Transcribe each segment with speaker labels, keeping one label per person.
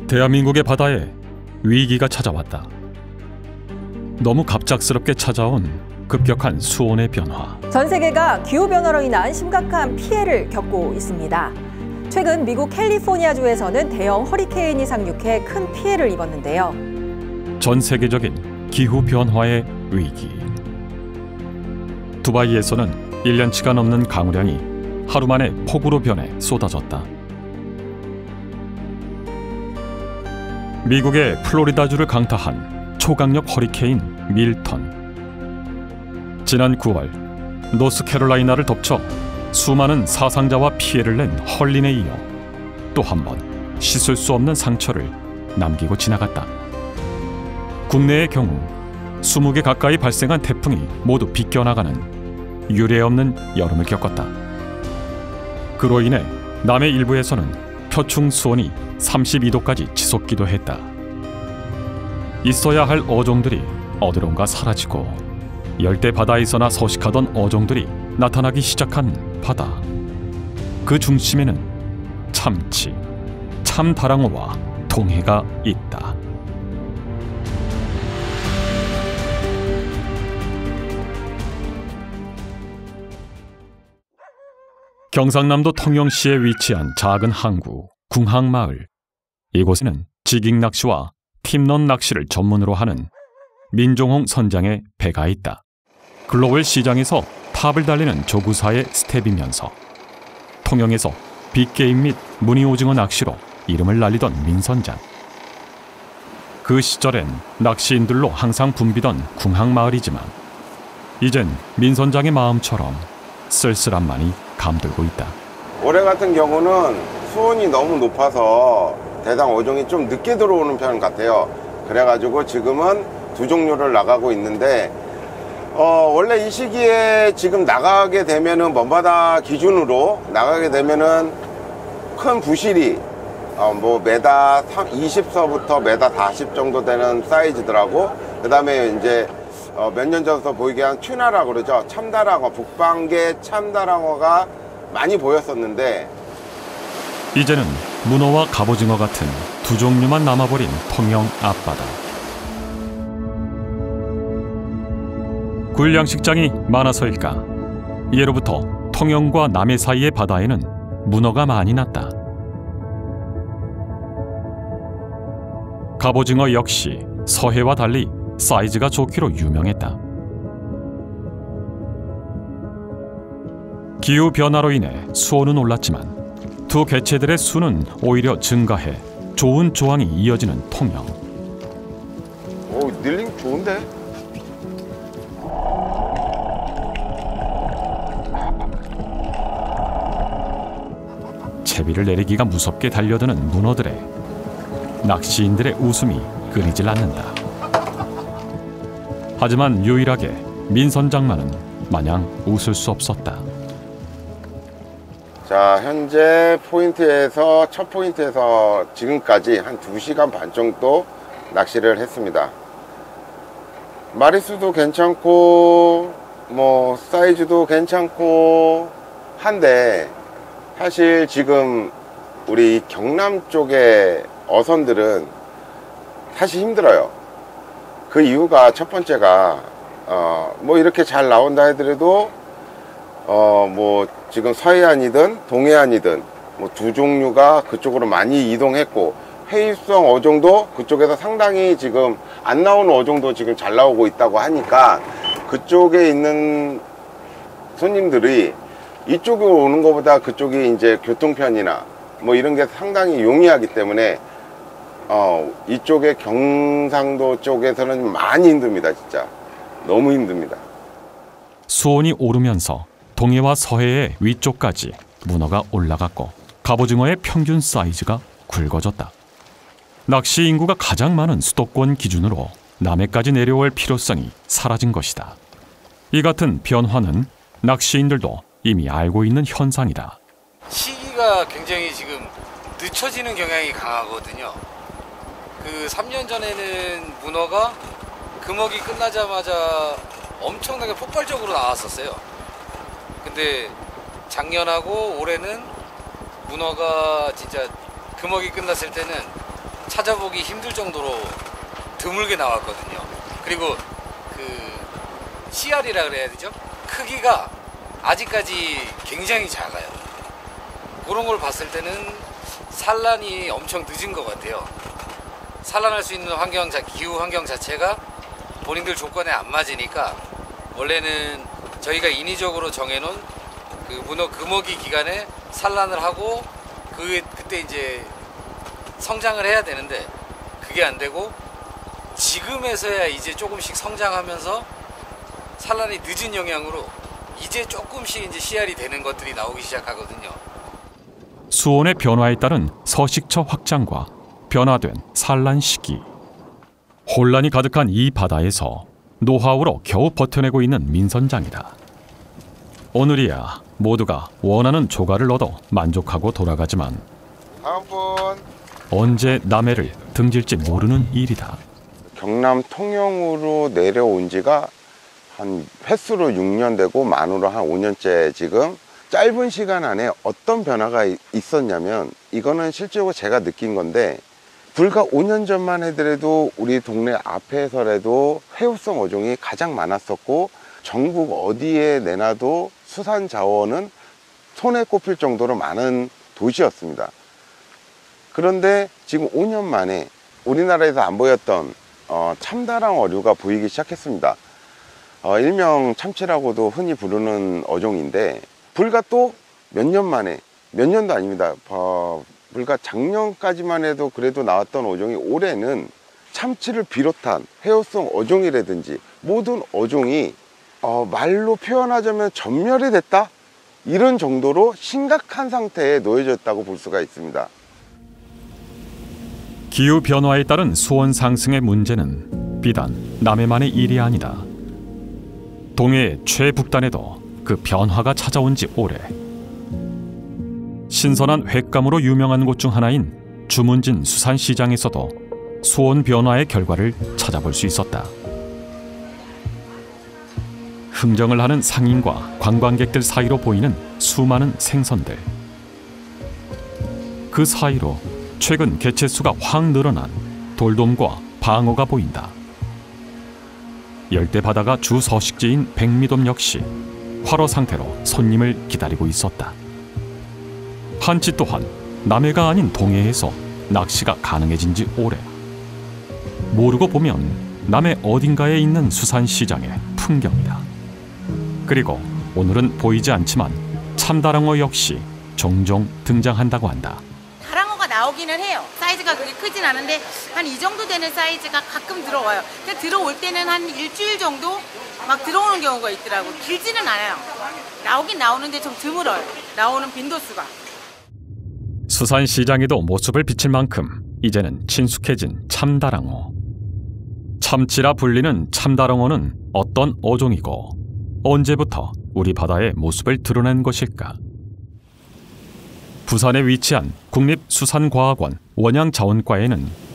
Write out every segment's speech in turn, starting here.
Speaker 1: 대한민국의 바다에 위기가 찾아왔다. 너무 갑작스럽게 찾아온 급격한 수온의 변화.
Speaker 2: 전 세계가 기후변화로 인한 심각한 피해를 겪고 있습니다. 최근 미국 캘리포니아주에서는 대형 허리케인이 상륙해 큰 피해를 입었는데요.
Speaker 1: 전 세계적인 기후변화의 위기. 두바이에서는 1년치가 넘는 강우량이 하루 만에 폭우로 변해 쏟아졌다. 미국의 플로리다주를 강타한 초강력 허리케인 밀턴. 지난 9월 노스캐롤라이나를 덮쳐 수많은 사상자와 피해를 낸 헐린에 이어 또 한 번 씻을 수 없는 상처를 남기고 지나갔다. 국내의 경우 20개 가까이 발생한 태풍이 모두 비껴나가는 유례없는 여름을 겪었다. 그로 인해 남해 일부에서는 표충 수온이 32도까지 치솟기도 했다. 있어야 할 어종들이 어디론가 사라지고 열대 바다에서나 서식하던 어종들이 나타나기 시작한 바다. 그 중심에는 참치, 참다랑어와 동해가 있다. 경상남도 통영시에 위치한 작은 항구 궁항마을. 이곳에는 지깅낚시와 팀런 낚시를 전문으로 하는 민종홍 선장의 배가 있다. 글로벌 시장에서 탑을 달리는 조구사의 스텝이면서 통영에서 빅게임 및 무늬오징어 낚시로 이름을 날리던 민 선장. 그 시절엔 낚시인들로 항상 붐비던 궁항마을이지만 이젠 민 선장의 마음처럼 쓸쓸함만이 감돌고 있다.
Speaker 3: 올해 같은 경우는 수온이 너무 높아서 대상 어종이 좀 늦게 들어오는 편 같아요. 그래가지고 지금은 두 종류를 나가고 있는데 원래 이 시기에 지금 나가게 되면은 먼바다 기준으로 나가게 되면은 큰 부실이 뭐 메다 20서부터 메다 40 정도 되는 사이즈더라고. 그 다음에 이제 몇 년 전부터 보이게 한 튜나라고 그러죠. 참다랑어, 북방계 참다랑어가 많이 보였었는데
Speaker 1: 이제는 문어와 갑오징어 같은 두 종류만 남아버린 통영 앞바다. 굴양식장이 많아서일까? 예로부터 통영과 남해 사이의 바다에는 문어가 많이 났다. 갑오징어 역시 서해와 달리 사이즈가 좋기로 유명했다. 기후변화로 인해 수온은 올랐지만 두 개체들의 수는 오히려 증가해 좋은 조항이 이어지는 통영.
Speaker 3: 오, 닐링 좋은데?
Speaker 1: 채비를 내리기가 무섭게 달려드는 문어들의 낚시인들의 웃음이 끊이질 않는다. 하지만 유일하게 민 선장만은 마냥 웃을 수 없었다.
Speaker 3: 자, 현재 포인트에서 첫 포인트에서 지금까지 한 2시간 반 정도 낚시를 했습니다. 마리수도 괜찮고 뭐 사이즈도 괜찮고 한데 사실 지금 우리 경남 쪽의 어선들은 사실 힘들어요. 그 이유가 첫 번째가 뭐 이렇게 잘 나온다 하더라도 뭐 지금 서해안이든 동해안이든 뭐 두 종류가 그쪽으로 많이 이동했고 회입성 어종도 그쪽에서 상당히 지금 안 나오는 어종도 지금 잘 나오고 있다고 하니까 그쪽에 있는 손님들이 이쪽으로 오는 것보다 그쪽이 이제 교통편이나 뭐 이런 게 상당히 용이하기 때문에 이쪽에 경상도 쪽에서는 많이 힘듭니다. 진짜 너무 힘듭니다.
Speaker 1: 수온이 오르면서 동해와 서해의 위쪽까지 문어가 올라갔고 갑오징어의 평균 사이즈가 굵어졌다. 낚시 인구가 가장 많은 수도권 기준으로 남해까지 내려올 필요성이 사라진 것이다. 이 같은 변화는 낚시인들도 이미 알고 있는 현상이다.
Speaker 4: 시기가 굉장히 지금 늦춰지는 경향이 강하거든요. 그 3년 전에는 문어가 금어기 끝나자마자 엄청나게 폭발적으로 나왔었어요. 근데 작년하고 올해는 문어가 진짜 금어기 끝났을 때는 찾아보기 힘들 정도로 드물게 나왔거든요. 그리고 그 CR이라 그래야 되죠? 크기가 아직까지 굉장히 작아요. 그런 걸 봤을 때는 산란이 엄청 늦은 것 같아요. 산란할 수 있는 기후 환경 자체가 본인들 조건에 안 맞으니까 원래는 저희가 인위적으로 정해놓은 그 문어 금어기 기간에 산란을 하고 그때 이제 성장을 해야 되는데 그게 안 되고 지금에서야 이제 조금씩 성장하면서 산란이 늦은 영향으로 이제 조금씩 이제 씨알이 되는 것들이 나오기 시작하거든요.
Speaker 1: 수온의 변화에 따른 서식처 확장과 변화된 산란 시기. 혼란이 가득한 이 바다에서 노하우로 겨우 버텨내고 있는 민선장이다. 오늘이야 모두가 원하는 조과를 얻어 만족하고 돌아가지만
Speaker 3: 다음 분.
Speaker 1: 언제 남해를 등질지 모르는 일이다.
Speaker 3: 경남 통영으로 내려온 지가 한 횟수로 6년 되고 만으로 한 5년째 지금 짧은 시간 안에 어떤 변화가 있었냐면 이거는 실제로 제가 느낀 건데 불과 5년 전만 해더라도 우리 동네 앞에서라도 회유성 어종이 가장 많았었고 전국 어디에 내놔도 수산 자원은 손에 꼽힐 정도로 많은 도시였습니다. 그런데 지금 5년 만에 우리나라에서 안 보였던 참다랑 어류가 보이기 시작했습니다. 일명 참치라고도 흔히 부르는 어종인데 불과 또 몇 년 만에, 몇 년도 아닙니다. 불과 작년까지만 해도 그래도 나왔던 어종이 올해는 참치를 비롯한 회유성 어종이라든지 모든 어종이 말로 표현하자면 전멸이 됐다? 이런 정도로 심각한 상태에 놓여졌다고 볼 수가 있습니다.
Speaker 1: 기후변화에 따른 수온 상승의 문제는 비단 남해만의 일이 아니다. 동해의 최북단에도 그 변화가 찾아온 지 오래. 신선한 횟감으로 유명한 곳 중 하나인 주문진 수산시장에서도 수온 변화의 결과를 찾아볼 수 있었다. 흥정을 하는 상인과 관광객들 사이로 보이는 수많은 생선들. 그 사이로 최근 개체수가 확 늘어난 돌돔과 방어가 보인다. 열대 바다가 주 서식지인 백미돔 역시 활어 상태로 손님을 기다리고 있었다. 한치 또한 남해가 아닌 동해에서 낚시가 가능해진 지 오래. 모르고 보면 남해 어딘가에 있는 수산시장의 풍경이다. 그리고 오늘은 보이지 않지만 참다랑어 역시 종종 등장한다고 한다.
Speaker 5: 다랑어가 나오기는 해요. 사이즈가 그렇게 크진 않은데 한 이 정도 되는 사이즈가 가끔 들어와요. 근데 들어올 때는 한 일주일 정도 막 들어오는 경우가 있더라고요. 길지는 않아요. 나오긴 나오는데 좀 드물어요. 나오는 빈도수가.
Speaker 1: 수산시장에도 모습을 비칠 만큼 이제는 친숙해진 참다랑어. 참치라 불리는 참다랑어는 어떤 어종이고 언제부터 우리 바다의 모습을 드러낸 것일까? 부산에 위치한 국립수산과학원 원양자원과에는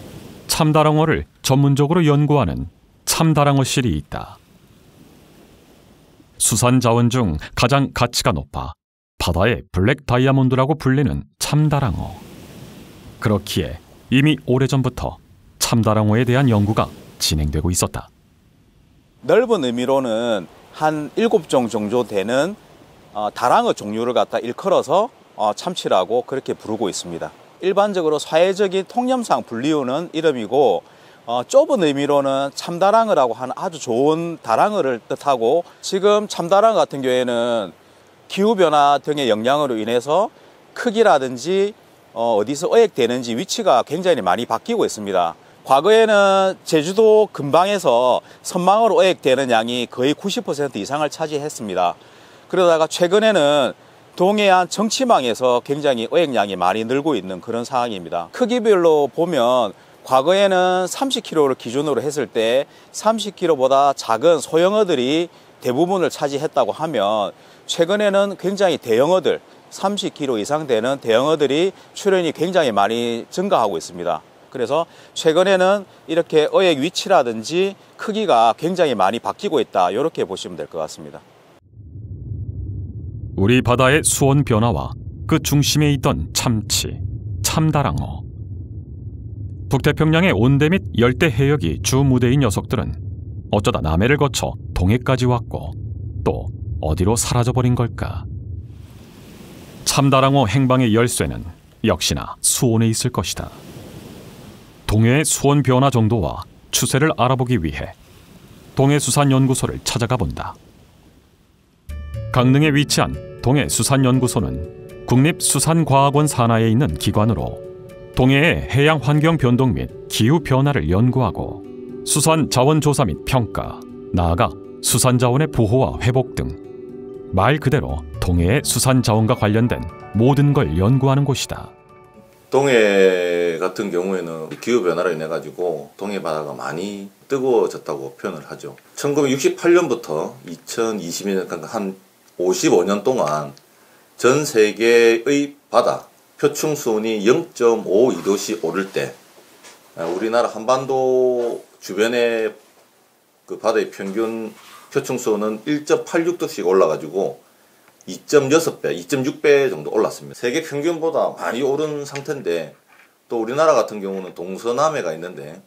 Speaker 1: 참다랑어를 전문적으로 연구하는 참다랑어실이 있다. 수산자원 중 가장 가치가 높아 바다의 블랙 다이아몬드라고 불리는 참다랑어. 그렇기에 이미 오래전부터 참다랑어에 대한 연구가 진행되고 있었다.
Speaker 6: 넓은 의미로는 한 7종 정도 되는 다랑어 종류를 갖다 일컬어서 참치라고 그렇게 부르고 있습니다. 일반적으로 사회적인 통념상 불리우는 이름이고 좁은 의미로는 참다랑어라고 하는 아주 좋은 다랑어를 뜻하고, 지금 참다랑어 같은 경우에는 기후변화 등의 영향으로 인해서 크기라든지 어디서 어획되는지 위치가 굉장히 많이 바뀌고 있습니다. 과거에는 제주도 근방에서 선망으로 어획되는 양이 거의 90% 이상을 차지했습니다. 그러다가 최근에는 동해안 정치망에서 굉장히 어획량이 많이 늘고 있는 그런 상황입니다. 크기별로 보면 과거에는 30kg를 기준으로 했을 때 30kg보다 작은 소형어들이 대부분을 차지했다고 하면, 최근에는 굉장히 대형어들, 30kg 이상 되는 대형어들이 출현이 굉장히 많이 증가하고 있습니다. 그래서 최근에는 이렇게 어획 위치라든지 크기가 굉장히 많이 바뀌고 있다, 이렇게 보시면 될 것 같습니다.
Speaker 1: 우리 바다의 수온 변화와 그 중심에 있던 참치, 참다랑어. 북태평양의 온대 및 열대 해역이 주 무대인 녀석들은 어쩌다 남해를 거쳐 동해까지 왔고 또 어디로 사라져버린 걸까? 참다랑어 행방의 열쇠는 역시나 수온에 있을 것이다. 동해의 수온 변화 정도와 추세를 알아보기 위해 동해수산연구소를 찾아가 본다. 강릉에 위치한 동해수산연구소는 국립수산과학원 산하에 있는 기관으로 동해의 해양 환경 변동 및 기후 변화를 연구하고 수산 자원 조사 및 평가, 나아가 수산 자원의 보호와 회복 등 말 그대로 동해의 수산 자원과 관련된 모든 걸 연구하는 곳이다.
Speaker 7: 동해 같은 경우에는 기후 변화로 인해 가지고 동해 바다가 많이 뜨거워졌다고 표현을 하죠. 1968년부터 2020년 한 55년 동안 전 세계의 바다 표층 수온이 0.52도씩 오를 때 우리나라 한반도 주변의 그 바다의 평균 표층 수온은 1.86도씩 올라가지고 2.6배, 2.6배 정도 올랐습니다. 세계 평균보다 많이 오른 상태인데 또 우리나라 같은 경우는 동서남해가 있는데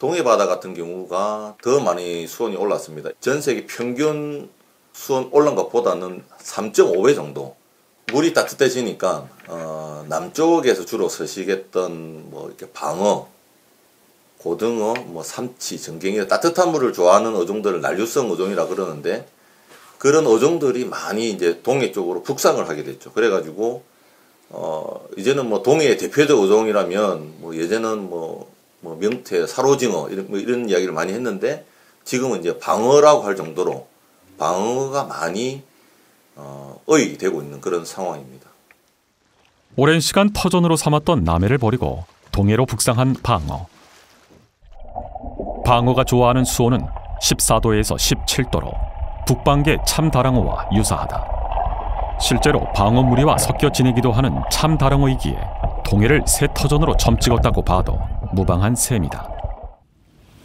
Speaker 7: 동해 바다 같은 경우가 더 많이 수온이 올랐습니다. 전 세계 평균 수온 올른 것보다는 3.5배 정도. 물이 따뜻해지니까 남쪽에서 주로 서식했던 뭐 이렇게 방어, 고등어, 뭐 삼치, 전갱이 따뜻한 물을 좋아하는 어종들을 난류성 어종이라 그러는데 그런 어종들이 많이 이제 동해 쪽으로 북상을 하게 됐죠. 그래가지고 이제는 뭐 동해의 대표적 어종이라면 뭐 예전은 뭐 명태, 사로징어 이런 이야기를 많이 했는데 지금은 이제 방어라고 할 정도로 방어가 많이 어익이 되고 있는 그런 상황입니다.
Speaker 1: 오랜 시간 터전으로 삼았던 남해를 버리고 동해로 북상한 방어. 방어가 좋아하는 수온은 14도에서 17도로 북방계 참다랑어와 유사하다. 실제로 방어 무리와 섞여 지내기도 하는 참다랑어이기에 동해를 새 터전으로 점찍었다고 봐도 무방한 셈이다.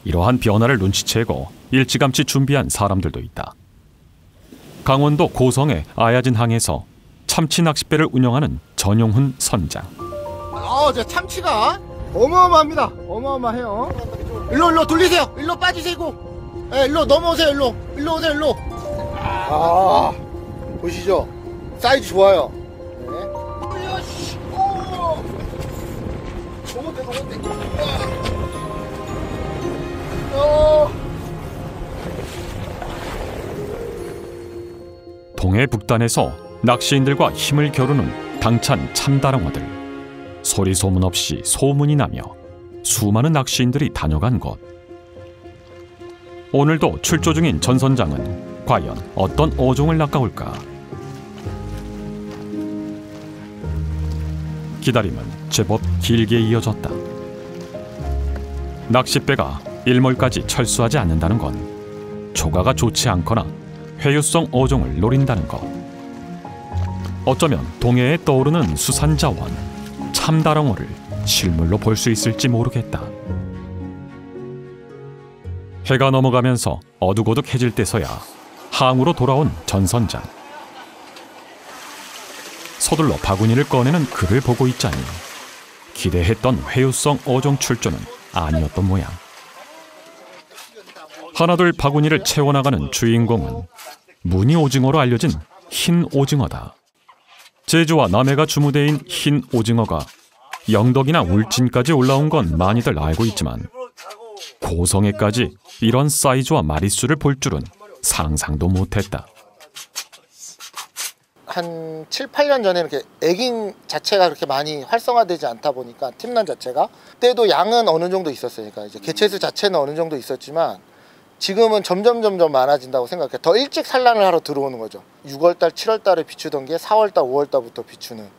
Speaker 1: 이러한 변화를 눈치채고 일찌감치 준비한 사람들도 있다. 강원도 고성의 아야진항에서 참치 낚싯배를 운영하는 전용훈 선장.
Speaker 8: 저 참치가 어마어마합니다. 어마어마해요. 일로 돌리세요. 일로 빠지시고. 네, 일로 넘어오세요. 일로 오세요. 일로. 보시죠. 사이즈 좋아요.
Speaker 1: 동해 북단에서 낚시인들과 힘을 겨루는 당찬 참다랑어들. 소리 소문 없이 소문이 나며 수많은 낚시인들이 다녀간 곳. 오늘도 출조 중인 전 선장은 과연 어떤 어종을 낚아올까? 기다림은 제법 길게 이어졌다. 낚싯배가 일몰까지 철수하지 않는다는 건 조가가 좋지 않거나 회유성 어종을 노린다는 것. 어쩌면 동해에 떠오르는 수산자원, 참다랑어를 실물로 볼 수 있을지 모르겠다. 해가 넘어가면서 어둑어둑해질 때서야 항으로 돌아온 전 선장. 서둘러 바구니를 꺼내는 그를 보고 있자니 기대했던 회유성 어종 출조는 아니었던 모양. 하나둘 바구니를 채워나가는 주인공은 무늬 오징어로 알려진 흰 오징어다. 제주와 남해가 주무대인 흰 오징어가 영덕이나 울진까지 올라온 건 많이들 알고 있지만 고성에까지 이런 사이즈와 마리수를 볼 줄은 상상도 못했다.
Speaker 8: 한 7, 8년 전에 이렇게 애깅 자체가 그렇게 많이 활성화되지 않다 보니까 팀란 자체가 그때도 양은 어느 정도 있었어요. 그러니까 이제 개체수 자체는 어느 정도 있었지만 지금은 점점 많아진다고 생각해요. 더 일찍 산란을 하러 들어오는 거죠. 6월달, 7월달에 비추던 게 4월달, 5월달부터 비추는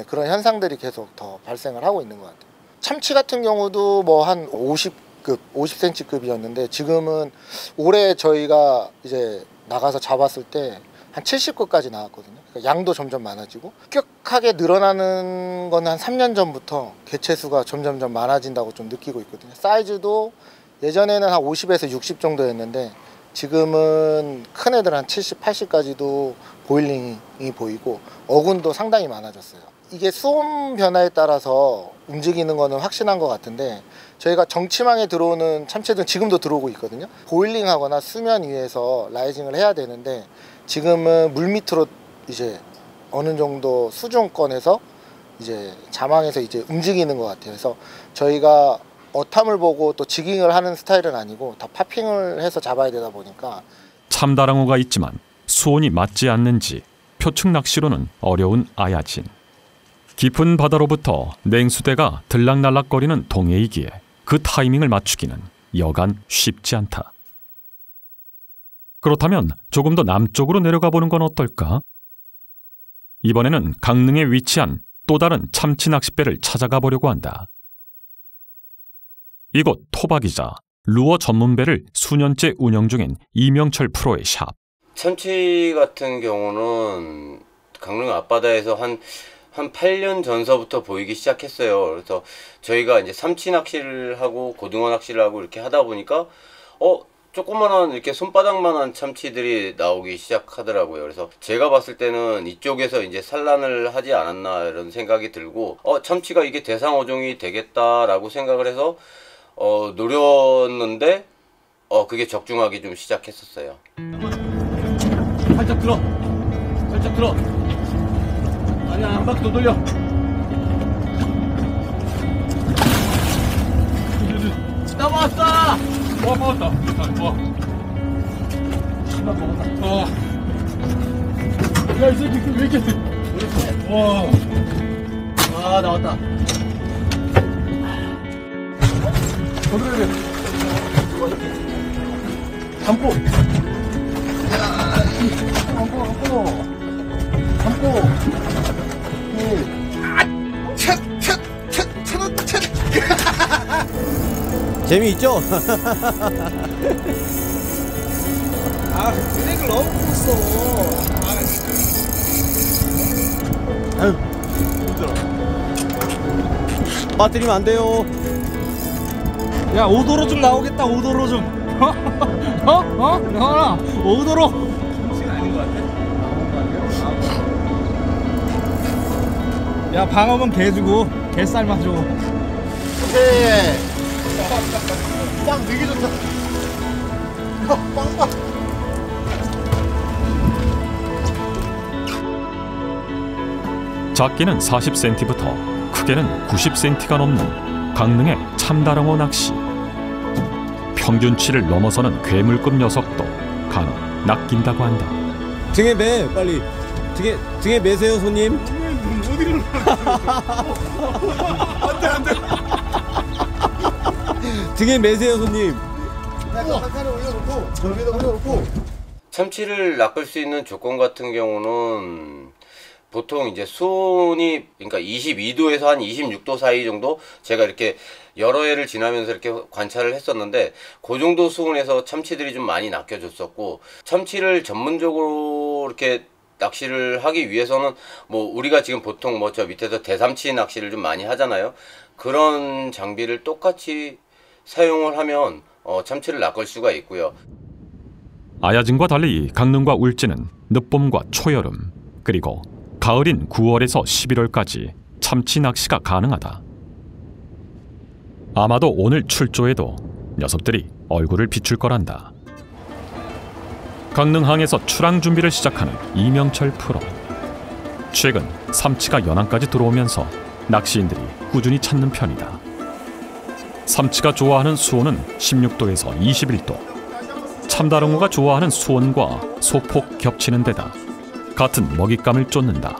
Speaker 8: 그런 현상들이 계속 더 발생을 하고 있는 것 같아요. 참치 같은 경우도 뭐 한 50급, 50cm급이었는데 지금은 올해 저희가 이제 나가서 잡았을 때 한 70급까지 나왔거든요. 그러니까 양도 점점 많아지고 급격하게 늘어나는 건 한 3년 전부터 개체수가 점점 많아진다고 좀 느끼고 있거든요. 사이즈도 예전에는 한 50에서 60 정도였는데 지금은 큰 애들 한 70, 80까지도 보일링이 보이고 어군도 상당히 많아졌어요. 이게 수온 변화에 따라서 움직이는 거는 확신한 것 같은데 저희가 정치망에 들어오는 참치들은 지금도 들어오고 있거든요. 보일링하거나 수면 위에서 라이징을 해야 되는데 지금은 물 밑으로 이제 어느 정도 수중권에서 이제 자망에서 이제 움직이는 것 같아요. 그래서 저희가 어탐을 보고 또 지깅을 하는 스타일은 아니고 다 파핑을 해서 잡아야 되다 보니까
Speaker 1: 참다랑어가 있지만 수온이 맞지 않는지 표층 낚시로는 어려운 아야진. 깊은 바다로부터 냉수대가 들락날락거리는 동해이기에 그 타이밍을 맞추기는 여간 쉽지 않다. 그렇다면 조금 더 남쪽으로 내려가 보는 건 어떨까? 이번에는 강릉에 위치한 또 다른 참치 낚싯배를 찾아가 보려고 한다. 이곳 토박이자 루어 전문배를 수년째 운영 중인 이명철 프로의 샵.
Speaker 9: 참치 같은 경우는 강릉 앞바다에서 한 8년 전서부터 보이기 시작했어요. 그래서 저희가 이제 삼치 낚시를 하고 고등어 낚시를 하고 이렇게 하다 보니까 조그만한 이렇게 손바닥만한 참치들이 나오기 시작하더라고요. 그래서 제가 봤을 때는 이쪽에서 이제 산란을 하지 않았나 이런 생각이 들고 참치가 이게 대상 어종이 되겠다라고 생각을 해서 노렸는데 그게 적중하기 좀 시작했었어요.
Speaker 10: 살짝 들어. 아니야, 한 바퀴 더 돌려. 넘어왔어. 먹었다. 좋아. 먹었다. 야, 이 새끼 왜 이렇게 세? 와, 나왔다. 더 들어야 돼. 감고.
Speaker 11: 재미있죠?
Speaker 10: 쓰레기를 너무 컸어.
Speaker 11: 아유, 힘들어. 빠뜨리면 안 돼요.
Speaker 10: 야, 오도로 좀 나오겠다. 오도로 좀. 나와라. 오도로. 정치가 아닌 것 같아. 야, 방어는 개 주고 개쌀만 줘.
Speaker 8: 오케이. 빵 되게 좋다. 빵.
Speaker 1: 작게는 40cm부터 크게는 90cm가 넘는 강릉의 참다랑어 낚시. 평균치를 넘어서는 괴물급 녀석도 간혹 낚인다고 한다.
Speaker 11: 등에 매, 빨리. 등에 매세요, 손님.
Speaker 10: 어디로 안 돼.
Speaker 11: 등에 매세요, 손님.
Speaker 8: 한칸에 올려놓고 저기다 올려놓고.
Speaker 9: 참치를 낚을 수 있는 조건 같은 경우는 보통 이제 수온이 그러니까 22도에서 한 26도 사이 정도 제가 이렇게 여러 해를 지나면서 이렇게 관찰을 했었는데 그 정도 수온에서 참치들이 좀 많이 낚여졌었고, 참치를 전문적으로 이렇게 낚시를 하기 위해서는 뭐 우리가 지금 보통 뭐 저 밑에서 대삼치 낚시를 좀 많이 하잖아요. 그런 장비를 똑같이 사용을 하면 참치를 낚을 수가 있고요.
Speaker 1: 아야진과 달리 강릉과 울진은 늦봄과 초여름 그리고 가을인 9월에서 11월까지 참치 낚시가 가능하다. 아마도 오늘 출조에도 녀석들이 얼굴을 비출 거란다. 강릉항에서 출항 준비를 시작하는 이명철 프로. 최근 삼치가 연안까지 들어오면서 낚시인들이 꾸준히 찾는 편이다. 삼치가 좋아하는 수온은 16도에서 21도. 참다랑어가 좋아하는 수온과 소폭 겹치는 데다 같은 먹잇감을 쫓는다.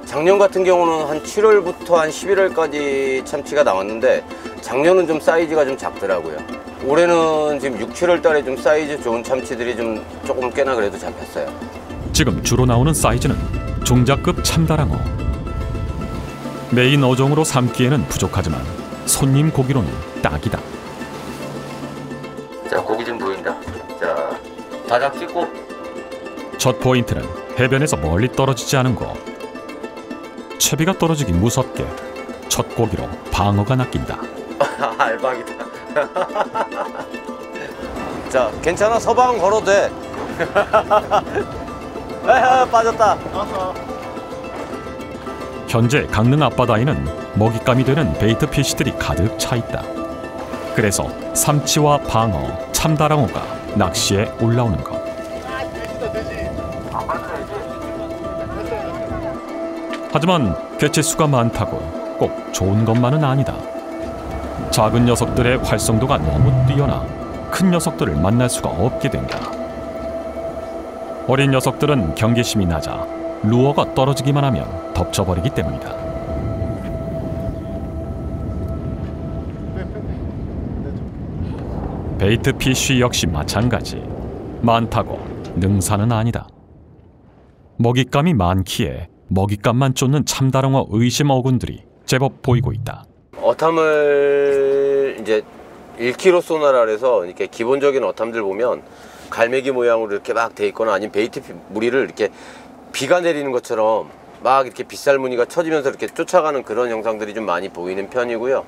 Speaker 9: 작년 같은 경우는 한 7월부터 한 11월까지 참치가 나왔는데 작년은 좀 사이즈가 좀 작더라고요. 올해는 지금 6, 7월 달에 좀 사이즈 좋은 참치들이 좀 조금 꽤나 그래도 잡혔어요.
Speaker 1: 지금 주로 나오는 사이즈는 중자급 참다랑어. 메인 어종으로 삼기에는 부족하지만 손님 고기로는 딱이다.
Speaker 9: 자, 고기 좀 보인다. 자, 바닥 찍고.
Speaker 1: 첫 포인트는 해변에서 멀리 떨어지지 않은 거. 채비가 떨어지기 무섭게 첫 고기로 방어가 낚인다.
Speaker 9: 알박이다. 자, 괜찮아. 서방 걸어도 돼. 빠졌다.
Speaker 1: 현재 강릉 앞바다에는 먹잇감이 되는 베이트 피쉬들이 가득 차 있다. 그래서 삼치와 방어, 참다랑어가 낚시에 올라오는 것. 하지만 개체수가 많다고 꼭 좋은 것만은 아니다. 작은 녀석들의 활성도가 너무 뛰어나 큰 녀석들을 만날 수가 없게 된다. 어린 녀석들은 경계심이 낮아 루어가 떨어지기만 하면 덮쳐버리기 때문이다. 베이트 피쉬 역시 마찬가지. 많다고 능사는 아니다. 먹잇감이 많기에 먹잇감만 쫓는 참다랑어 의심 어군들이 제법 보이고 있다.
Speaker 9: 어탐을 이제 1kg 소나라 해서 이렇게 기본적인 어탐들 보면 갈매기 모양으로 이렇게 막 돼 있거나 아니면 베이트 무리를 이렇게 비가 내리는 것처럼 막 이렇게 빗살무늬가 쳐지면서 이렇게 쫓아가는 그런 영상들이 좀 많이 보이는 편이고요.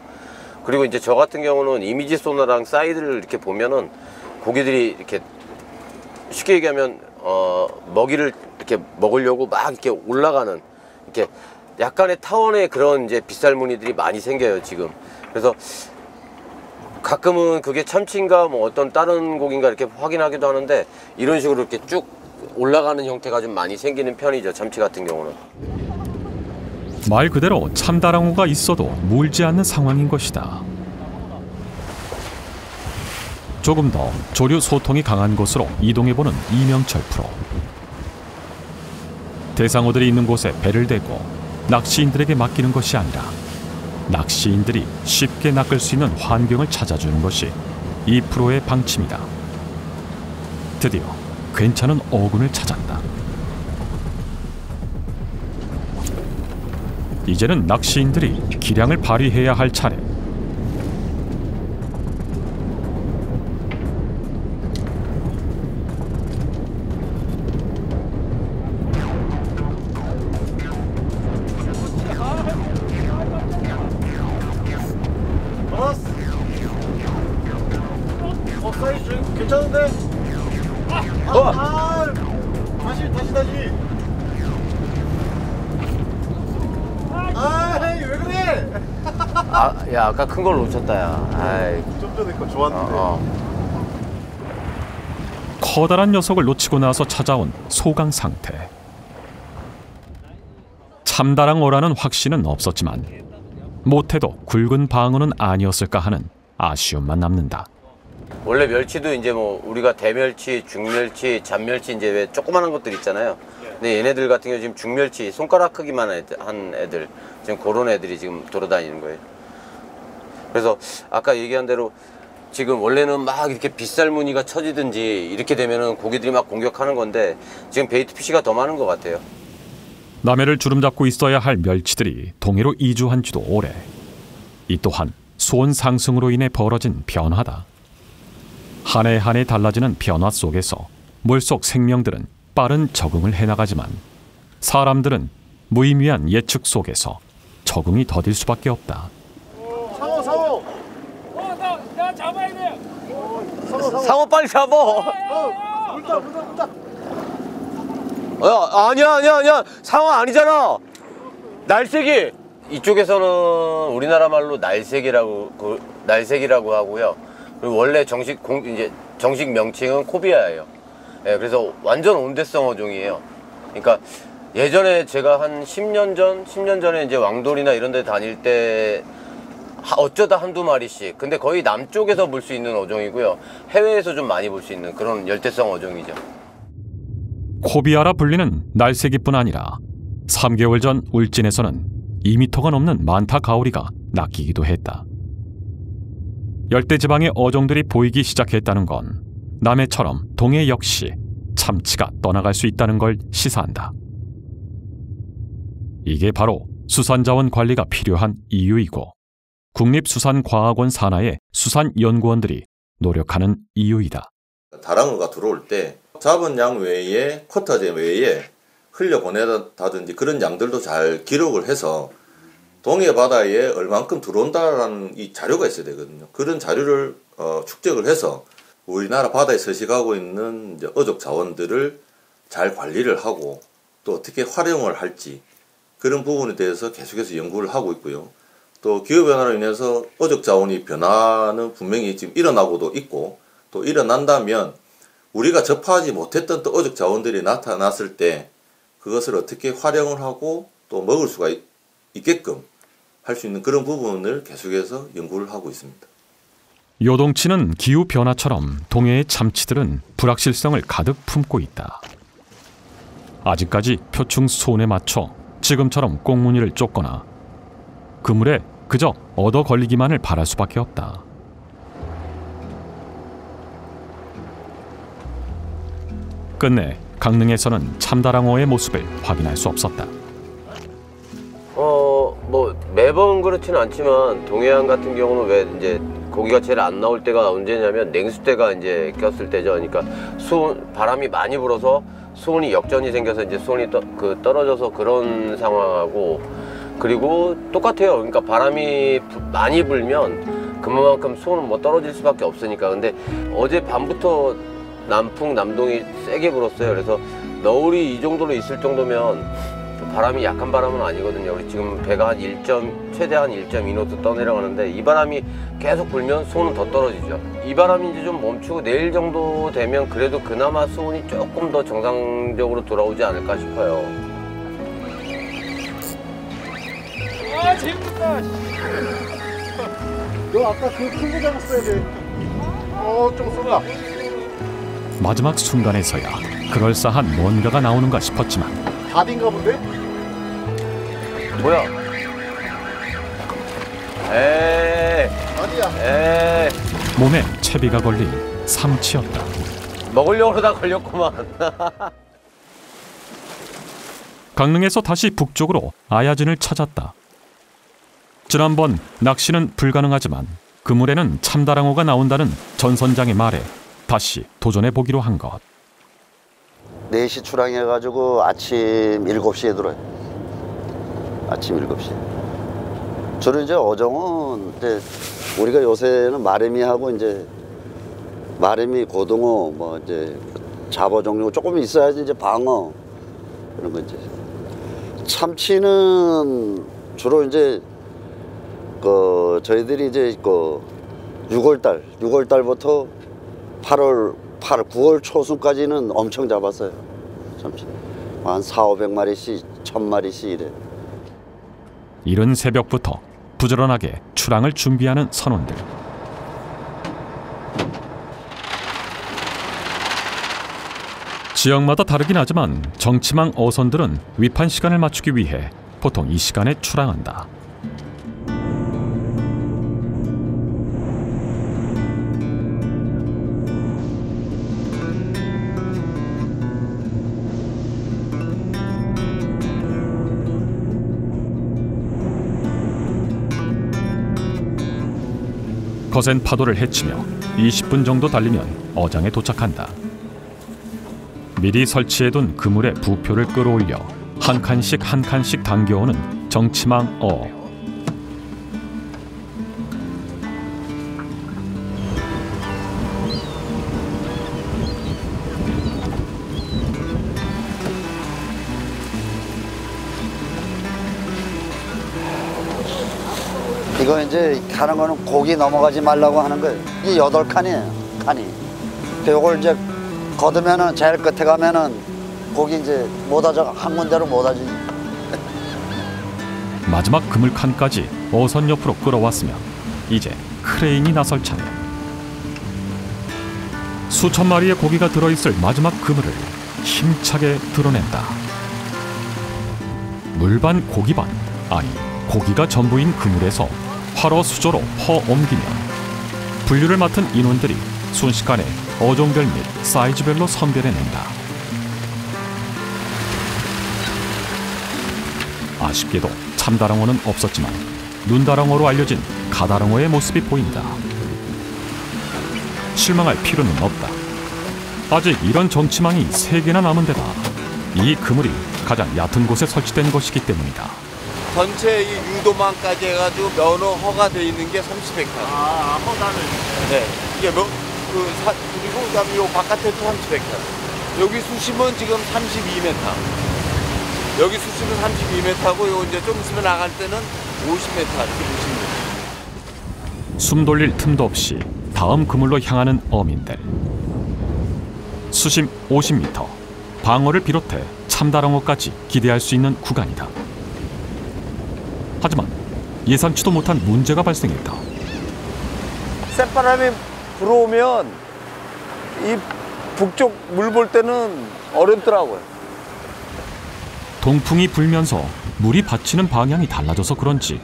Speaker 9: 그리고 이제 저 같은 경우는 이미지 소나랑 사이드를 이렇게 보면은 고기들이 이렇게 쉽게 얘기하면 먹이를 이렇게 먹으려고 막 이렇게 올라가는 이렇게 약간의 타원의 그런 이제 빗살무늬들이 많이 생겨요 지금. 그래서 가끔은 그게 참치인가 뭐 어떤 다른 고기인가 이렇게 확인하기도 하는데 이런 식으로 이렇게 쭉 올라가는 형태가 좀 많이 생기는 편이죠 참치 같은 경우는.
Speaker 1: 말 그대로 참다랑어가 있어도 물지 않는 상황인 것이다. 조금 더 조류 소통이 강한 곳으로 이동해보는 이명철 프로. 대상어들이 있는 곳에 배를 대고 낚시인들에게 맡기는 것이 아니라 낚시인들이 쉽게 낚을 수 있는 환경을 찾아주는 것이 이 프로의 방침이다. 드디어 괜찮은 어군을 찾았다. 이제는 낚시인들이 기량을 발휘해야 할 차례.
Speaker 10: 사이즈 괜찮은데? 다시. 아이 왜 그래?
Speaker 9: 야 아까 큰 걸 놓쳤다 야. 아이.
Speaker 10: 좀 전에 거 좋았는데.
Speaker 1: 커다란 녀석을 놓치고 나서 찾아온 소강 상태. 참다랑어라는 확신은 없었지만 못해도 굵은 방어는 아니었을까 하는 아쉬움만 남는다.
Speaker 9: 원래 멸치도 이제 뭐 우리가 대멸치, 중멸치, 잡멸치 이제 왜 조그마한 것들 있잖아요. 근데 얘네들 같은 경우 지금 중멸치 손가락 크기만 한 애들 지금 그런 애들이 지금 돌아다니는 거예요. 그래서 아까 얘기한 대로 지금 원래는 막 이렇게 빗살 무늬가 쳐지든지 이렇게 되면은 고기들이 막 공격하는 건데 지금 베이트 피쉬가 더 많은 것 같아요.
Speaker 1: 남해를 주름잡고 있어야 할 멸치들이 동해로 이주한 지도 오래. 이 또한 수온 상승으로 인해 벌어진 변화다. 한 해 한 해 달라지는 변화 속에서 물속 생명들은 빠른 적응을 해나가지만 사람들은 무의미한 예측 속에서 적응이 더딜 수밖에 없다.
Speaker 10: 상어.
Speaker 4: 나 잡아야 돼.
Speaker 9: 상어 빨리 잡아.
Speaker 10: 물다.
Speaker 9: 아니야. 상어 아니잖아. 날쌔기. 이쪽에서는 우리나라 말로 날쌔기라고 하고요. 그리고 원래 정식 명칭은 코비아예요. 예, 그래서 완전 온대성 어종이에요. 그러니까 예전에 제가 한 10년 전에 이제 왕돌이나 이런 데 다닐 때 어쩌다 한두 마리씩. 근데 거의 남쪽에서 볼 수 있는 어종이고요. 해외에서 좀 많이 볼 수 있는 그런 열대성 어종이죠.
Speaker 1: 코비아라 불리는 날쌔기뿐 아니라 3개월 전 울진에서는 2m가 넘는 만타 가오리가 낚이기도 했다. 열대지방의 어종들이 보이기 시작했다는 건 남해처럼 동해 역시 참치가 떠나갈 수 있다는 걸 시사한다. 이게 바로 수산자원 관리가 필요한 이유이고 국립수산과학원 산하의 수산연구원들이 노력하는 이유이다.
Speaker 7: 다랑어가 들어올 때 잡은 양 외에 쿼터제 외에 흘려보내다든지 그런 양들도 잘 기록을 해서 동해 바다에 얼만큼 들어온다라는 이 자료가 있어야 되거든요. 그런 자료를 축적을 해서 우리나라 바다에 서식하고 있는 이제 어족 자원들을 잘 관리를 하고 또 어떻게 활용을 할지 그런 부분에 대해서 계속해서 연구를 하고 있고요. 또 기후변화로 인해서 어적 자원이 변화는 분명히 지금 일어나고도 있고, 또 일어난다면 우리가 접하지 못했던 또 어적 자원들이 나타났을 때 그것을 어떻게 활용을 하고 또 먹을 수가 있게끔 할 수 있는 그런 부분을 계속해서 연구를 하고 있습니다.
Speaker 1: 요동치는 기후변화처럼 동해의 참치들은 불확실성을 가득 품고 있다. 아직까지 표충 수온에 맞춰 지금처럼 꽁무니를 쫓거나 그물에 그저 얻어 걸리기만을 바랄 수밖에 없다. 끝내 강릉에서는 참다랑어의 모습을 확인할 수 없었다.
Speaker 9: 뭐 매번 그렇지는 않지만 동해안 같은 경우는 왜 이제 고기가 제일 안 나올 때가 언제냐면 냉수대가 이제 꼈을 때죠. 그러니까 바람이 많이 불어서 수온이 역전이 생겨서 이제 수온이 떨어져서 그런 상황하고, 그리고 똑같아요. 그러니까 바람이 많이 불면 그만큼 수온은 뭐 떨어질 수밖에 없으니까. 근데 어제 밤부터 남풍 남동이 세게 불었어요. 그래서 너울이 이 정도로 있을 정도면 바람이 약한 바람은 아니거든요. 우리 지금 배가 한 최대한 1.2노트 떠내려가는데 이 바람이 계속 불면 수온은 더 떨어지죠. 이 바람이 이제 좀 멈추고 내일 정도 되면 그래도 그나마 수온이 조금 더 정상적으로 돌아오지 않을까 싶어요.
Speaker 10: 아 재밌다. 너 아까 그 큰 거 잡았어야 돼. 좀 쏘라.
Speaker 1: 마지막 순간에서야 그럴싸한 뭔가가 나오는가 싶었지만
Speaker 10: 답인가 본데?
Speaker 9: 뭐야? 에이.
Speaker 10: 아니야.
Speaker 9: 에이.
Speaker 1: 몸에 채비가 걸린 삼치였다.
Speaker 9: 먹으려고 그러다 걸렸구만.
Speaker 1: 강릉에서 다시 북쪽으로 아야진을 찾았다. 지난번 낚시는 불가능하지만 그물에는 참다랑어가 나온다는 전선장의 말에 다시 도전해보기로 한 것.
Speaker 12: 4시 출항해가지고 아침 7시에 들어요. 아침 7시. 주로 이제 어종은 이제 우리가 요새는 마래미하고 이제 마래미, 고등어, 뭐 이제 잡어 종류 조금 있어야지 이제 방어 그런 거 이제. 참치는 주로 이제 저희들이 이제 6월달부터 9월 초순까지는 엄청 잡았어요. 참치. 한 400~500마리씩, 1000마리씩 이래.
Speaker 1: 이른 새벽부터 부지런하게 출항을 준비하는 선원들. 지역마다 다르긴 하지만 정치망 어선들은 위판 시간을 맞추기 위해 보통 이 시간에 출항한다. 거센 파도를 헤치며 20분 정도 달리면 어장에 도착한다. 미리 설치해둔 그물에 부표를 끌어올려 한 칸씩 당겨오는 정치망 어.
Speaker 12: 이거 이제 하는 거는 고기 넘어가지 말라고 하는 거예요. 이게 8칸이에요, 칸이. 요걸 이제 걷으면은 제일 끝에 가면은 고기 이제 못 하죠. 한 군데로 못 하지.
Speaker 1: 마지막 그물칸까지 어선 옆으로 끌어왔으면 이제 크레인이 나설 차례. 수천 마리의 고기가 들어있을 마지막 그물을 힘차게 드러낸다. 물반 고기반, 아니 고기가 전부인 그물에서 활어 수조로 퍼옮기며 분류를 맡은 인원들이 순식간에 어종별 및 사이즈별로 선별해낸다. 아쉽게도 참다랑어는 없었지만 눈다랑어로 알려진 가다랑어의 모습이 보인다. 실망할 필요는 없다. 아직 이런 정치망이 3개나 남은 데다 이 그물이 가장 얕은 곳에 설치된 것이기 때문이다.
Speaker 13: 전체 이 유도망까지 해가지고 면허 허가돼 있는 게 30헥타르.
Speaker 10: 아, 허가는.
Speaker 13: 네. 이게 그리고 그다음에 요 바깥에도 30헥타르. 여기 수심은 지금 32m. 여기 수심은 32m고 요 이제 좀 있으면 나갈 때는 50m 이렇게 보시면 돼요.
Speaker 1: 숨 돌릴 틈도 없이 다음 그물로 향하는 어민들. 수심 50m, 방어를 비롯해 참다랑어까지 기대할 수 있는 구간이다. 하지만 예상치도 못한 문제가 발생했다.
Speaker 13: 쌔바람이 불어오면 이 북쪽 물 볼 때는 어렵더라고요.
Speaker 1: 동풍이 불면서 물이 받치는 방향이 달라져서 그런지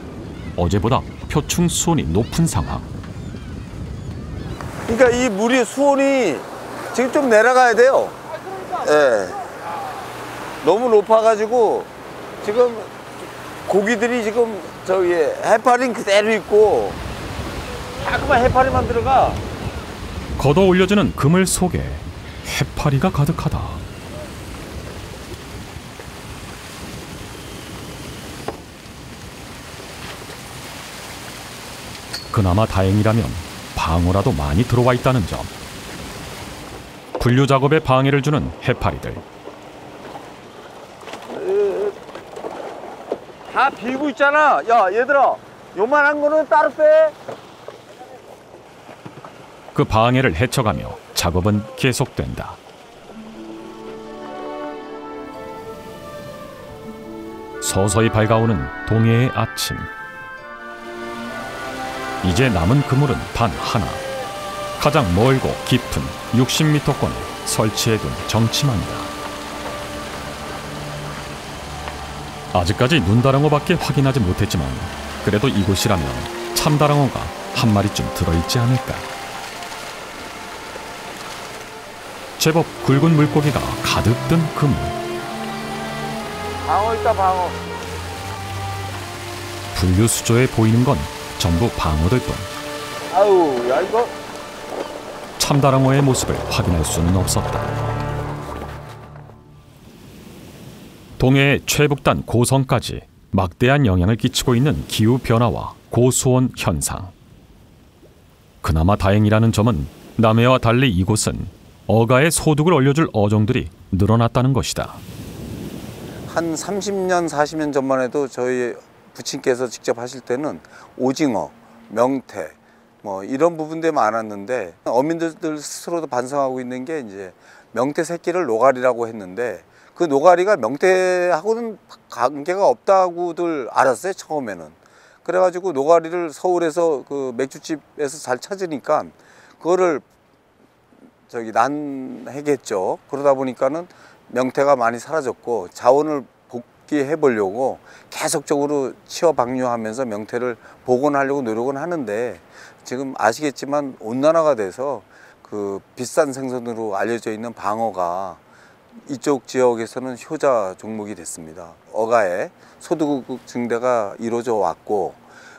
Speaker 1: 어제보다 표층 수온이 높은 상황.
Speaker 13: 그러니까 이 물이 수온이 지금 좀 내려가야 돼요. 예. 너무 높아가지고 지금 고기들이 지금 저기 해파리 그대로 있고 자꾸만 해파리만 들어가.
Speaker 1: 걷어 올려지는 그물 속에 해파리가 가득하다. 그나마 다행이라면 방어라도 많이 들어와 있다는 점. 분류 작업에 방해를 주는 해파리들.
Speaker 13: 다 빌고 있잖아. 야 얘들아, 요만한 거는 따로 빼.
Speaker 1: 그 방해를 헤쳐가며 작업은 계속된다. 서서히 밝아오는 동해의 아침. 이제 남은 그물은 단 하나. 가장 멀고 깊은 60m권에 설치해둔 정치망이다. 아직까지 눈다랑어밖에 확인하지 못했지만 그래도 이곳이라면 참다랑어가 한 마리쯤 들어있지 않을까. 제법 굵은 물고기가 가득 든 그물.
Speaker 13: 방어 있다, 방어.
Speaker 1: 분류 수조에 보이는 건 전부 방어들 뿐.
Speaker 13: 아우, 야 이거.
Speaker 1: 참다랑어의 모습을 확인할 수는 없었다. 동해의 최북단 고성까지 막대한 영향을 끼치고 있는 기후변화와 고수온 현상. 그나마 다행이라는 점은 남해와 달리 이곳은 어가에 소득을 올려줄 어종들이 늘어났다는 것이다.
Speaker 13: 한 30년, 40년 전만 해도 저희 부친께서 직접 하실 때는 오징어, 명태 뭐 이런 부분들이 많았는데 어민들 스스로도 반성하고 있는 게 이제 명태 새끼를 노가리라고 했는데 그 노가리가 명태하고는 관계가 없다고들 알았어요, 처음에는. 그래가지고 노가리를 서울에서 그 맥주집에서 잘 찾으니까 그거를 저기 난해겠죠. 그러다 보니까는 명태가 많이 사라졌고 자원을 복귀해 보려고 계속적으로 치어 방류하면서 명태를 복원하려고 노력은 하는데 지금 아시겠지만 온난화가 돼서 그 비싼 생선으로 알려져 있는 방어가 이쪽 지역에서는 효자 종목이 됐습니다. 어가에 소득 증대가 이루어져 왔고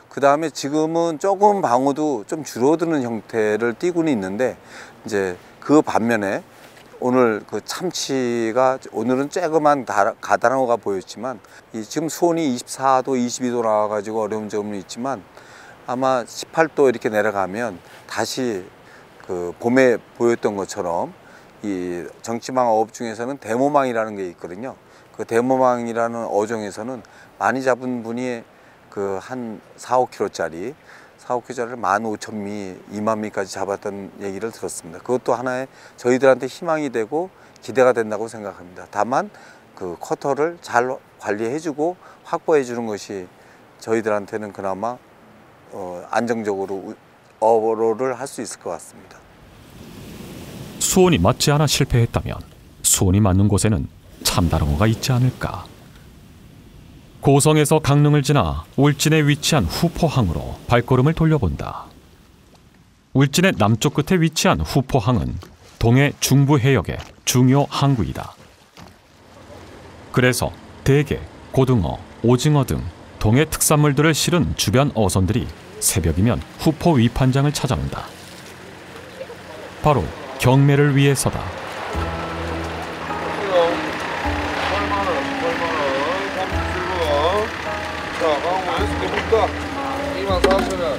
Speaker 13: 그 다음에 지금은 조금 방어도 좀 줄어드는 형태를 띠고는 있는데 이제 그 반면에 오늘 그 참치가 오늘은 쬐그만 가다랑어가 보였지만 지금 수온이 24도, 22도 나와가지고 어려운 점은 있지만 아마 18도 이렇게 내려가면 다시 그 봄에 보였던 것처럼 이 정치망 어업 중에서는 대모망이라는 게 있거든요. 그 대모망이라는 어종에서는 많이 잡은 분이 그 한 4, 5kg짜리 4,5kg짜리를 15,000미, 20,000미까지 잡았던 얘기를 들었습니다. 그것도 하나의 저희들한테 희망이 되고 기대가 된다고 생각합니다. 다만 그 커터를 잘 관리해주고 확보해주는 것이 저희들한테는 그나마 안정적으로 어로를 할 수 있을 것 같습니다.
Speaker 1: 수온이 맞지 않아 실패했다면 수온이 맞는 곳에는 참다랑어가 있지 않을까. 고성에서 강릉을 지나 울진에 위치한 후포항으로 발걸음을 돌려본다. 울진의 남쪽 끝에 위치한 후포항은 동해 중부 해역의 중요 항구이다. 그래서 대게, 고등어, 오징어 등 동해 특산물들을 실은 주변 어선들이 새벽이면 후포 위판장을 찾아온다. 바로 경매를 위해서다.
Speaker 14: 자, 방어 연습해 볼까? 24,000원,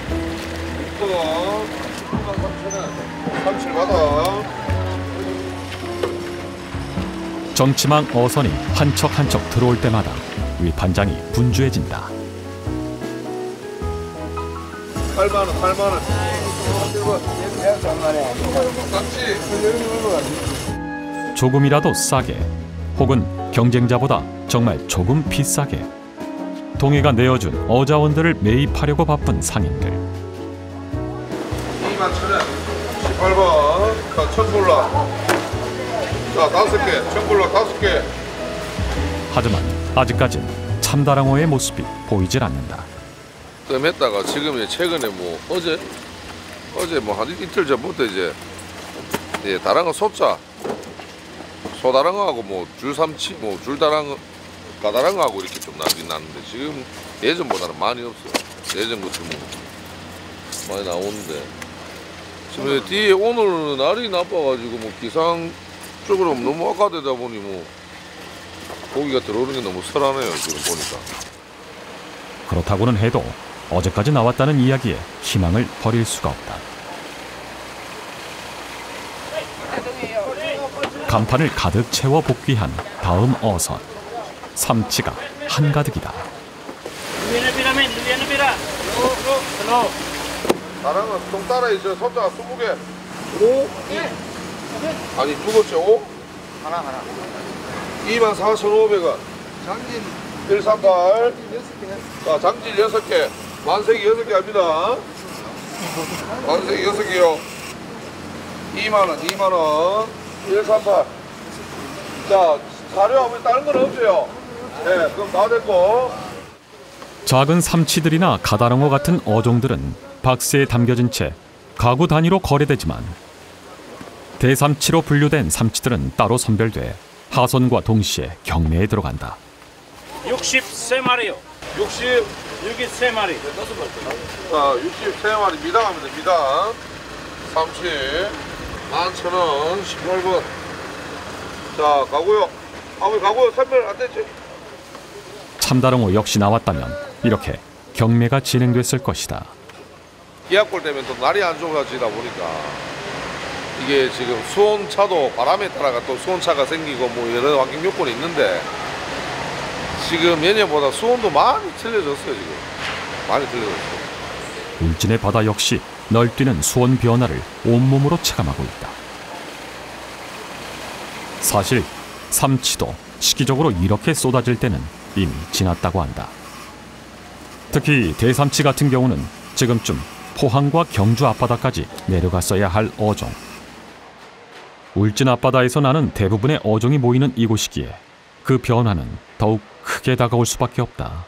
Speaker 14: 6번, 33,000원, 37받아.
Speaker 1: 정치망 어선이 한 척 한 척 들어올 때마다 위판장이 분주해진다.
Speaker 14: 8만 원, 8만 원.
Speaker 1: 조금이라도 싸게 혹은 경쟁자보다 정말 조금 비싸게 동해가 내어준 어자원들을 매입하려고 바쁜 상인들.
Speaker 14: 21,000원, 18번, 자, 천불라. 자, 5개, 천불라 5개.
Speaker 1: 하지만 아직까진 참다랑어의 모습이 보이질 않는다.
Speaker 14: 뜸했다가 지금 최근에 뭐 어제 뭐 한 이틀 전부터 이제 다랑어 소자, 소다랑어하고 뭐 줄삼치, 뭐 줄다랑어, 가다랑어하고 이렇게 좀 나긴 나는데 지금 예전보다는 많이 없어요. 예전 것처럼 뭐 많이 나오는데 지금 뒤에 오늘 날이 나빠가지고 뭐 기상 쪽으로 너무 악화되다 보니 뭐 고기가 들어오는 게 너무 설하네요 지금 보니까.
Speaker 1: 그렇다고는 해도 어제까지 나왔다는 이야기에 희망을 버릴 수가 없다. 간판을 가득 채워 복귀한 다음 어선. 삼치가 한가득이다.
Speaker 14: 다랑어 똥 따라 있어요. 소자 20개. 5? 아니 두고째 5? 하나. 24,500원. 장진 138. 자, 장진 6개. 만세기 6개 합니다. 만세기 6개요. 2만원, 2만원. 138. 자, 사료 아버지 다른 건 없어요. 네, 그럼 다 됐고.
Speaker 1: 작은 삼치들이나 가다랑어 같은 어종들은 박스에 담겨진 채 가구 단위로 거래되지만 대삼치로 분류된 삼치들은 따로 선별돼 하선과 동시에 경매에 들어간다.
Speaker 15: 63마리요.
Speaker 14: 60.
Speaker 15: 63마리.
Speaker 14: 자, 63마리 미당합니다. 미당. 삼치 11,000원. 18번. 자, 가고요. 아버지 가고요. 선별 안 됐지?
Speaker 1: 참다랑어 역시 나왔다면 이렇게 경매가 진행됐을 것이다.
Speaker 14: 기압골 때문에 또 날이 안 좋아지다 보니까 이게 지금 수온차도 바람에 따라가 또 수온차가 생기고 뭐 여러 환경 요건이 있는데 지금 예년보다 수온도 많이 틀려졌어요. 지금 많이 틀려졌어요.
Speaker 1: 울진의 바다 역시 널뛰는 수온 변화를 온몸으로 체감하고 있다. 사실 삼치도 시기적으로 이렇게 쏟아질 때는 이미 지났다고 한다. 특히 대삼치 같은 경우는 지금쯤 포항과 경주 앞바다까지 내려갔어야 할 어종. 울진 앞바다에서 나는 대부분의 어종이 모이는 이곳이기에 그 변화는 더욱 크게 다가올 수밖에 없다.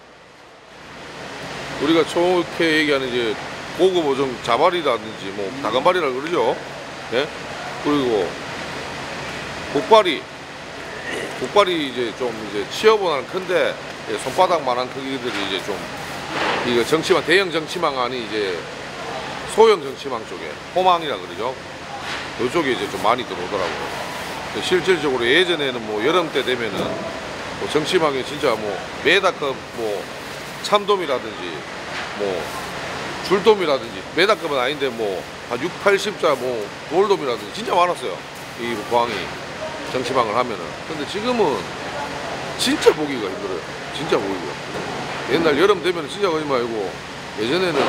Speaker 14: 우리가 좋게 얘기하는 이제 고급 어종 자발이라든지 뭐 다간발이라 그러죠. 예? 그리고 곡발이 이제 좀 이제 취업보다는 큰데 손바닥만한 크기들이 이제 좀 이거 정치망 대형 정치망 안이 이제 소형 정치망 쪽에 호망이라 그러죠. 이쪽에 이제 좀 많이 들어오더라고요. 실질적으로 예전에는 뭐 여름 때 되면은 뭐 정치망이 진짜 뭐 메다급 뭐 참돔이라든지 뭐 줄돔이라든지 메다급은 아닌데 뭐 한 6, 80자 뭐 돌돔이라든지 진짜 많았어요. 이 포항이 정치망을 하면은. 근데 지금은 진짜 보기가 힘들어요. 진짜 보기가. 옛날 여름 되면 진짜 거짓말 아니고 예전에는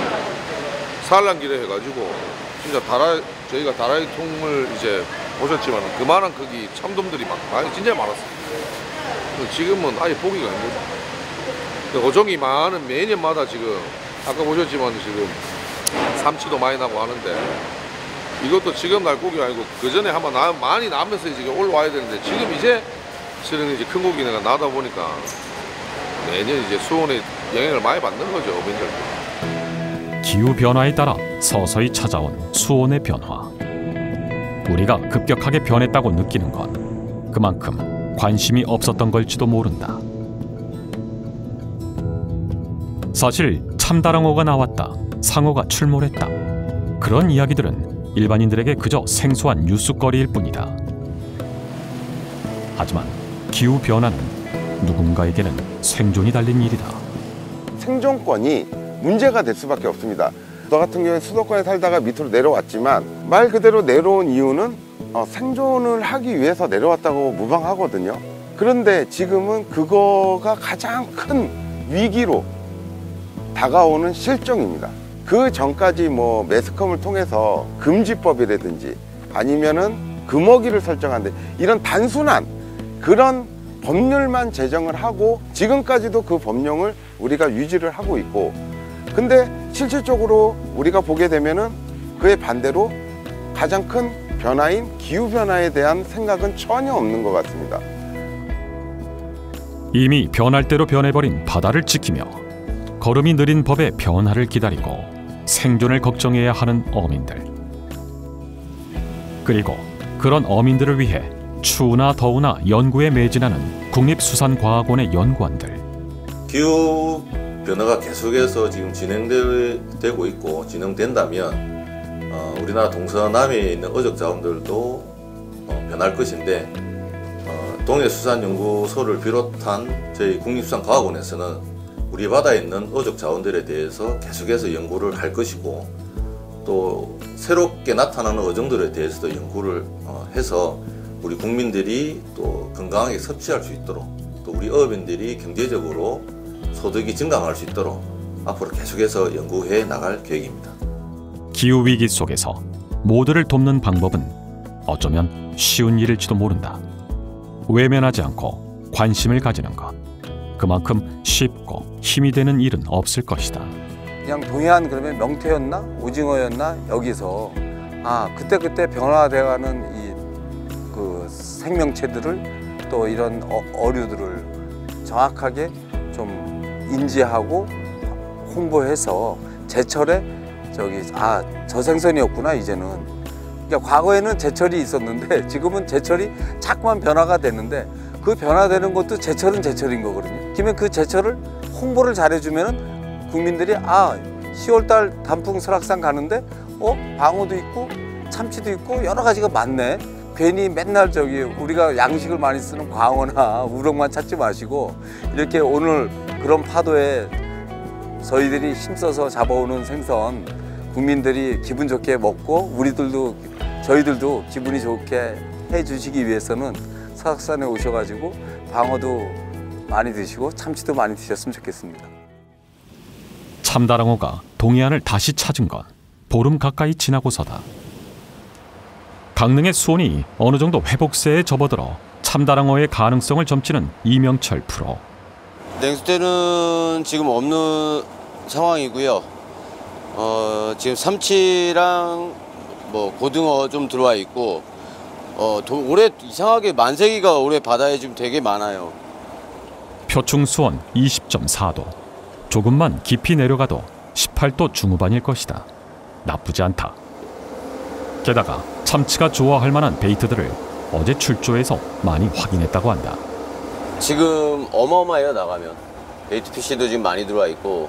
Speaker 14: 산란기를 해가지고 진짜 저희가 다라이 통을 이제 보셨지만 그만한 크기 참돔들이 많이 진짜 많았어요. 지금은 아예 보기가 힘들어요. 어종이 많은 매년마다 지금 아까 보셨지만 지금 삼치도 많이 나고 하는데 이것도 지금 날 고기가 아니고 그 전에 한번 많이 나면서 이제 올라와야 되는데 지금 이제 실은 이제 큰 고기가 나다 보니까 매년 이제 수온에 영향을 많이 받는 거죠, 어민들.
Speaker 1: 기후 변화에 따라 서서히 찾아온 수온의 변화. 우리가 급격하게 변했다고 느끼는 건 그만큼 관심이 없었던 걸지도 모른다. 사실 참다랑어가 나왔다, 상어가 출몰했다. 그런 이야기들은 일반인들에게 그저 생소한 뉴스거리일 뿐이다. 하지만 기후 변화는 누군가에게는 생존이 달린 일이다.
Speaker 3: 생존권이 문제가 될 수밖에 없습니다. 저 같은 경우에 수도권에 살다가 밑으로 내려왔지만 말 그대로 내려온 이유는 생존을 하기 위해서 내려왔다고 무방하거든요. 그런데 지금은 그거가 가장 큰 위기로 다가오는 실정입니다. 그 전까지 뭐 매스컴을 통해서 금지법이라든지 아니면은 금어기를 설정한데 이런 단순한 그런 법률만 제정을 하고 지금까지도 그 법령을 우리가 유지를 하고 있고, 근데 실질적으로 우리가 보게 되면은 그에 반대로 가장 큰 변화인 기후변화에 대한 생각은 전혀 없는 것 같습니다.
Speaker 1: 이미 변할 대로 변해버린 바다를 지키며 걸음이 느린 법의 변화를 기다리고 생존을 걱정해야 하는 어민들. 그리고 그런 어민들을 위해 추우나 더우나 연구에 매진하는 국립수산과학원의 연구원들.
Speaker 7: 기후 변화가 계속해서 지금 진행되고 있고 진행된다면 우리나라 동서남에 있는 어족 자원들도 변할 것인데, 동해수산연구소를 비롯한 저희 국립수산과학원에서는 우리 바다에 있는 어족 자원들에 대해서 계속해서 연구를 할 것이고, 또 새롭게 나타나는 어종들에 대해서도 연구를 해서 우리 국민들이 또 건강하게 섭취할 수 있도록, 또 우리 어민들이 경제적으로 소득이 증강할 수 있도록 앞으로 계속해서 연구해 나갈 계획입니다.
Speaker 1: 기후위기 속에서 모두를 돕는 방법은 어쩌면 쉬운 일일지도 모른다. 외면하지 않고 관심을 가지는 것. 그만큼 쉽고 힘이 되는 일은 없을 것이다.
Speaker 13: 그냥 동해안 그러면 명태였나 오징어였나 여기서 그때 변화돼가는 이 그 생명체들을 또 이런 어류들을 정확하게 좀 인지하고 홍보해서 제철에 저 생선이었구나 이제는. 그러니까 과거에는 제철이 있었는데 지금은 제철이 자꾸만 변화가 됐는데, 그 변화되는 것도 제철은 제철인 거거든요. 그러면 그 제철을 홍보를 잘해주면은 국민들이 10월달 단풍 설악산 가는데 방어도 있고 참치도 있고 여러 가지가 많네. 괜히 맨날 우리가 양식을 많이 쓰는 광어나 우럭만 찾지 마시고 이렇게 오늘 그런 파도에 저희들이 힘써서 잡아오는 생선 국민들이 기분 좋게 먹고 저희들도 기분이 좋게 해주시기 위해서는 설악산에 오셔가지고 방어도 많이 드시고 참치도 많이 드셨으면 좋겠습니다.
Speaker 1: 참다랑어가 동해안을 다시 찾은 건 보름 가까이 지나고서다. 강릉의 수온이 어느 정도 회복세에 접어들어 참다랑어의 가능성을 점치는 이명철 프로.
Speaker 16: 냉수대는 지금 없는 상황이고요. 지금 삼치랑 고등어 좀 들어와 있고, 올해 이상하게 만세기가 올해 바다에 지금 되게 많아요.
Speaker 1: 표충 수온 20.4도. 조금만 깊이 내려가도 18도 중후반일 것이다. 나쁘지 않다. 게다가 참치가 좋아할 만한 베이트들을 어제 출조해서 많이 확인했다고 한다.
Speaker 16: 지금 어마어마해요. 나가면 베이트 피쉬도 지금 많이 들어와 있고,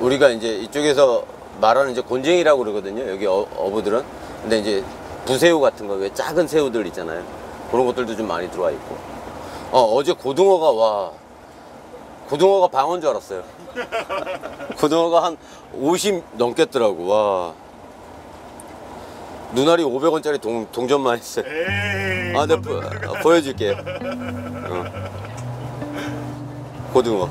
Speaker 16: 우리가 이제 이쪽에서 말하는 이제 곤쟁이라고 그러거든요. 여기 어부들은. 근데 이제 부새우 같은 거, 왜 작은 새우들 있잖아요. 그런 것들도 좀 많이 들어와 있고. 어제 고등어가 방어인 줄 알았어요. 고등어가 한 50 넘겠더라고. 와. 눈알이 500원짜리 동전만 있어요. 내가 보여줄게요. 고등어.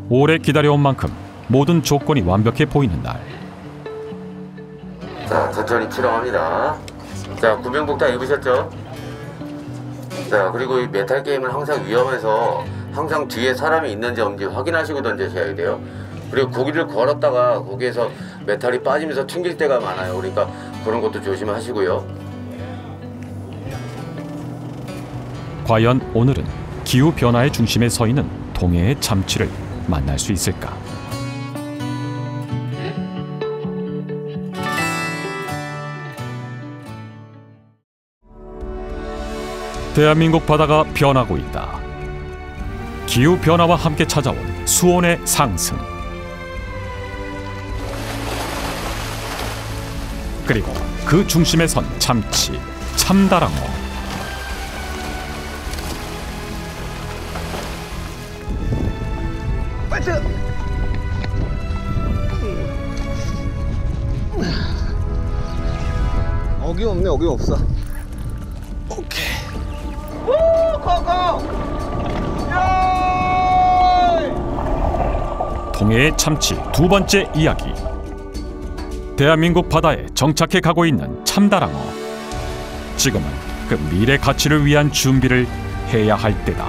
Speaker 1: 오래 기다려온 만큼 모든 조건이 완벽해 보이는 날.
Speaker 9: 자, 천천히 출항합니다. 자, 구명복 다 입으셨죠? 자, 그리고 이 메탈 게임은 항상 위험해서 항상 뒤에 사람이 있는지 없는지 확인하시고 던지셔야 돼요. 그리고 고기를 걸었다가 거기에서 메탈이 빠지면서 튕길 때가 많아요. 그러니까 그런 것도 조심하시고요.
Speaker 1: 과연 오늘은 기후 변화의 중심에 서 있는 동해의 참치를 만날 수 있을까? 대한민국 바다가 변하고 있다. 기후 변화와 함께 찾아온 수온의 상승. 그리고 그 중심에 선 참치, 참다랑어.
Speaker 11: 어김없네, 어김없어.
Speaker 16: 오케이.
Speaker 11: 오, 고고!
Speaker 1: 송해의 참치 두 번째 이야기. 대한민국 바다에 정착해 가고 있는 참다랑어. 지금은 그 미래 가치를 위한 준비를 해야 할 때다.